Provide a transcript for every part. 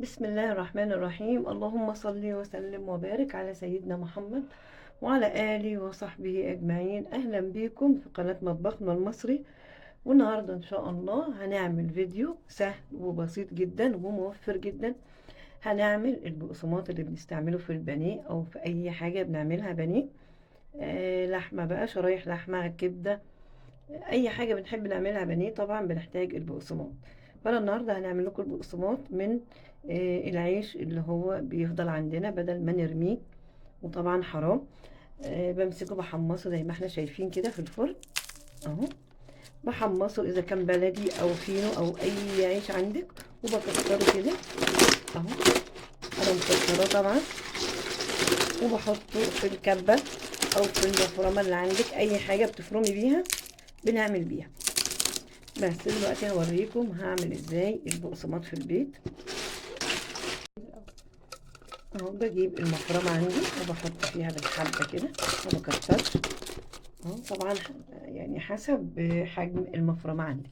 بسم الله الرحمن الرحيم. اللهم صل وسلم وبارك على سيدنا محمد وعلى آله وصحبه أجمعين. أهلا بكم في قناة مطبخنا المصري. والنهاردة إن شاء الله هنعمل فيديو سهل وبسيط جدا وموفر جدا. هنعمل البقسماط اللي بنستعمله في البانيه أو في أي حاجة بنعملها بانيه. لحمة بقى، شرايح لحمة، كبدة، أي حاجة بنحب نعملها بانيه طبعا بنحتاج البقسماط. فأنا النهاردة هنعمل لكم البقسماط من العيش اللي هو بيفضل عندنا بدل ما نرميه، وطبعا حرام. بمسكه بحمصه زي ما احنا شايفين كده في الفرن اهو. بحمصه اذا كان بلدي او فينو او اي عيش عندك، وبكسره كده اهو. انا مكسراه طبعا، وبحطه في الكبه او في المفرمه اللي عندك، اي حاجه بتفرمي بيها بنعمل بيها. بس دلوقتي هوريكم هعمل ازاي البقسماط في البيت اهو. بجيب المفرمة عندي وبحط فيها بالحبة كده، ما بكترش اهو طبعا، يعني حسب حجم المفرمة عندي.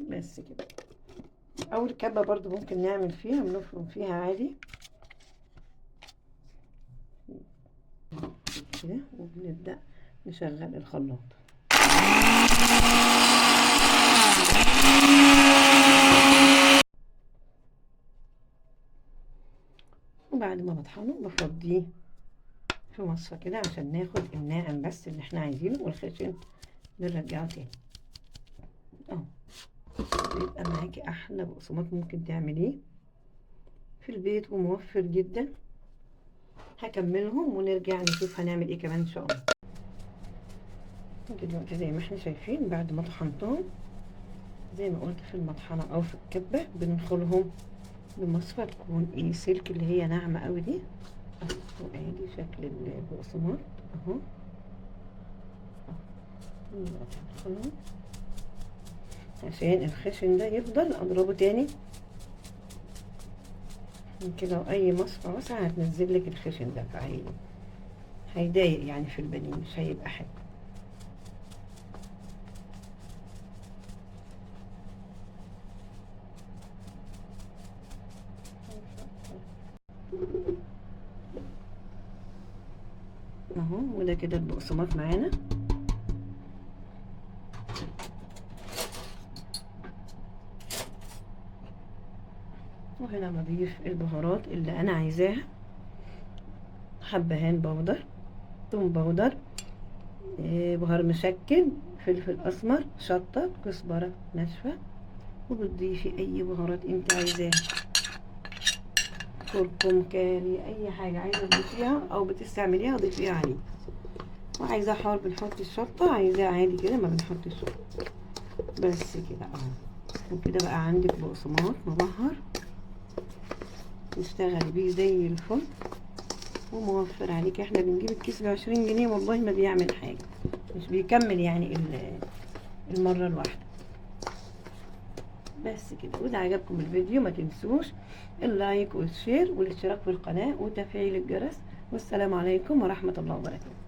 بس كده. او الكبة برضو ممكن نعمل فيها، بنفرم فيها عادي كده، وبنبدأ نشغل الخلاط. وبعد ما بطحنه بفضيه في مصفى كده عشان ناخد الناعم بس اللي احنا عايزينه، والخشن نرجعه تاني اهو. يبقى معاكي احلى بقسماط ممكن تعمليه في البيت وموفر جدا. هكملهم ونرجع نشوف هنعمل ايه كمان ان شاء الله. دلوقتي زي ما احنا شايفين بعد ما طحنتهم زي ما قلت في المطحنة او في الكبة، بندخلهم بمصفى تكون ايه سلك، اللي هي ناعمة قوي دي اهو. ادي شكل البقسماط اهو. دلوقتي هدخلهم عشان الخشن ده يفضل. اضربه تاني كده، واي مصفى واسعة هتنزل لك الخشن ده، هيضايق يعني في البانيه، مش هيبقى حلو. اهو. وده كده البقسماط معانا. وهنا بضيف البهارات اللي انا عايزاها: حبهان بودر، ثوم بودر، بهار مشكل، فلفل اسمر، شطه، كزبره ناشفه. وبتضيفي اي بهارات انت عايزاها، كركم، كاري، اي حاجه عايزه تضيفيها او بتستعمليها ضيفيها عليه. وعايزاه حار بنحط الشطه، عايزاه عادي كده ما بنحطش شطه. بس كده اهو. وكده بقى عندك بقسماط مبهر تشتغلي بيه زي الفل وموفر عليك. احنا بنجيب الكيس ب20 جنيه، والله ما بيعمل حاجة، مش بيكمل يعني المرة الواحدة. بس كده. وإذا عجبكم الفيديو ما تنسوش اللايك والشير والاشتراك في القناة وتفعيل الجرس. والسلام عليكم ورحمة الله وبركاته.